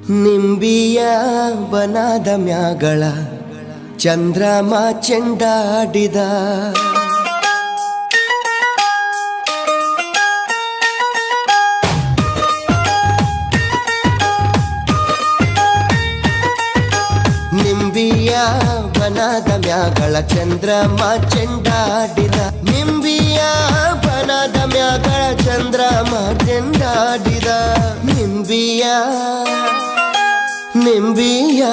ನಿಂಬಿಯ ಬನದ ಮ್ಯಾಗಳ ಚಂದ್ರಮ ಚೆಂಡಾಡಿದ. ನಿಂಬಿಯ ಬನದ ಮ್ಯಾಗಳ ಚಂದ್ರಮ ಚೆಂಡಾಡಿದ. ನಿಂಬಿಯ ಬನದ ಮ್ಯಾಗಳ ಚಂದ್ರಮ ಚೆಂಡಾಡಿದ. ನಿಂಬಿಯ ನಿಂಬಿಯ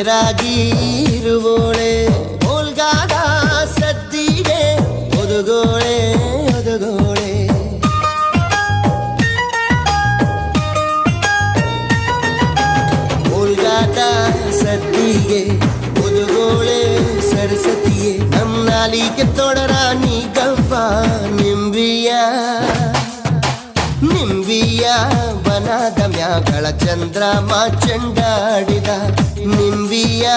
ರಾಗಿರುವೋಳೆ ಓಲ್ಗಾದ ಸದ್ದಿಗೆ ಒದಗೋಳೆ ಒದಗೋಳೆ. ಓಲ್ಗಾದ ಸದ್ದಿಗೆ ಒದಗೋಳೆ ಸರಸ್ವತಿಯೇ ನಮ್ಮ ನಾಲಿಗೆ ತೊಡರ ನೀ ಗವ್ವ. ನಿಂಬಿಯ ನಿಂಬಿಯ ಬನದ ಮ್ಯಾಗಳ ಚಂದ್ರಮ ಚೆಂಡಾಡಿದ. ನಿಂಬಿಯ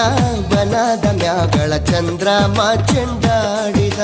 ಬನದ ಮ್ಯಾಗಳ ಚಂದ್ರಮ ಚೆಂಡಾಡಿದ.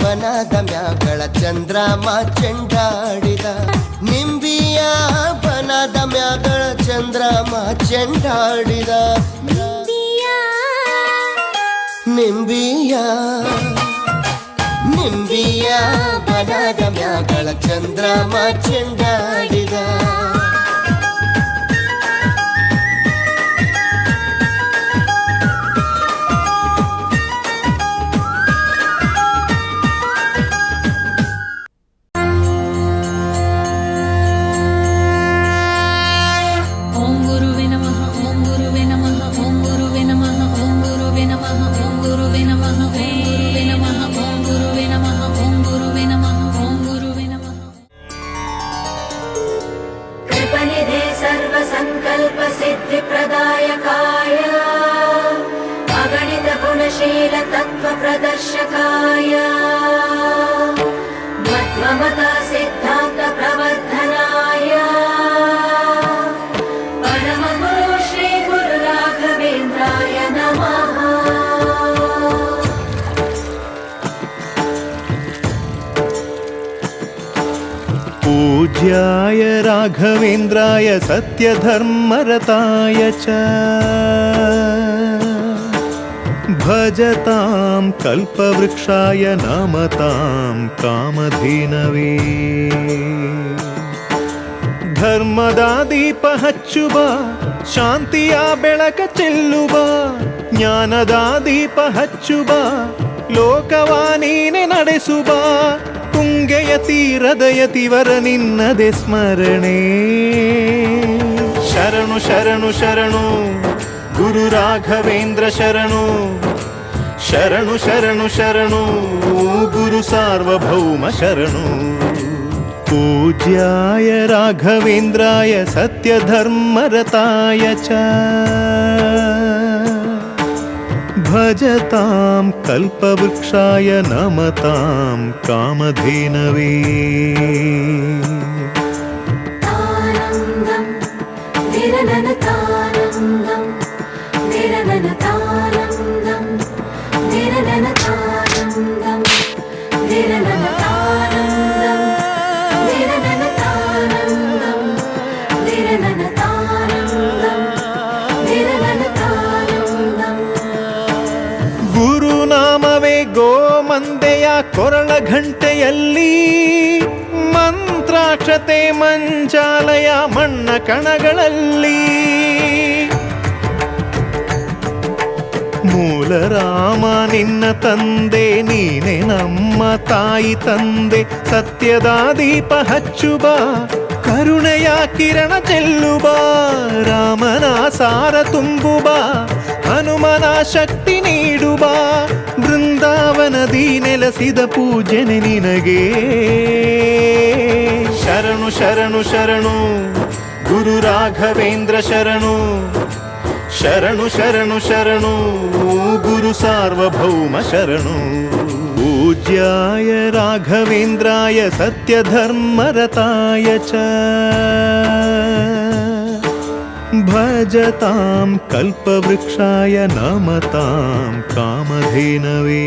ಬನದ ಮ್ಯಾಗಳ ಚಂದ್ರಮ ಚೆಂಡಾಡಿದ. ನಿಂಬಿಯ ಬನದ ಮ್ಯಾಗಳ ಚಂದ್ರಮ ಚೆಂಡಾಡಿದ. ನಿಂಬಿಯ ನಿಂಬಿಯ ಬನದ ಮ್ಯಾಗಳ ಚಂದ್ರಮ ಚೆಂಡಾಡಿದ. सिद्धिप्रदायकाय अगणित गुणशील तत्व प्रदर्शकाय मध्वमत सिद्धांत प्रवर्धनाय परम गुरु श्री गुरु राघवेंद्राय नमः. पूज्याय राघवेन्द्राय सत्यधर्मरताय च भजतां कल्पवृक्षाय नमतां कामधेनवे. ಧರ್ಮದ ದೀಪ ಹಚ್ಚುವ ಶಾಂತಿಯ ಬೆಳಕ ಚೆಲ್ಲುವ ಜ್ಞಾನದ ದೀಪ ಹಚ್ಚುವ ಲೋಕವ ನೀನೆ ನಡೆಸುವ ತುಂಗೆಯ ತೀರದ ಯತಿವರ ನಿನ್ನದೆ ಸ್ಮರಣೆ. ಶರಣು ಶರಣು ಶರಣು ಗುರು ರಾಘವೇಂದ್ರ ಶರಣು. ಶರಣು ಶರಣು ಶರಣು ಗುರು ಸಾರ್ವಭೌಮ ಶರಣು. पूज्याय राघवेन्द्राय सत्यधर्मरताय च भजतां कल्पवृक्षाय नमतां कामधेनवे तानन्दं निरननतानन्दं निरननतानन्दं निरननतानन्दं निरननतानन्दं निरननतानन्दं निरननतानन्दं निरननतानन्दं ಗುರುನಾಮವೇ ಗೋಮಂದೆಯ ಕೊರಳ ಘಂಟೆಯಲ್ಲಿ ಮಂತ್ರಾಕ್ಷತೆ ಮಂಚಾಲಯ ಮಣ್ಣ ಕಣಗಳಲ್ಲಿ ಮೂಲ ರಾಮ ನಿನ್ನ ತಂದೆ ನೀನೆ ನಮ್ಮ ತಾಯಿ ತಂದೆ ಸತ್ಯದ ದೀಪ ಹಚ್ಚುವ ಕರುಣೆಯ ಕಿರಣ ಚೆಲ್ಲುವ ರಾಮನ ಸಾರ ತುಂಬುವ ಹನುಮನ ಶಕ್ತಿ ನೀಡುವ ಬೃಂದಾವನದಿ ನೆಲೆಸಿದ ಪೂಜನೆ ನಿನಗೆ ಶರಣು ಶರಣು ಶರಣು ಗುರು ರಾಘವೇಂದ್ರ ಶರಣು ಶರಣು ಶರಣು ಶರಣು ಗುರು ಸಾರ್ವಭೌಮ ಶರಣು पूज्याय राघवेन्द्राय सत्यधर्मरताय च भजतां कल्पवृक्षाय नमतां कामधेनवे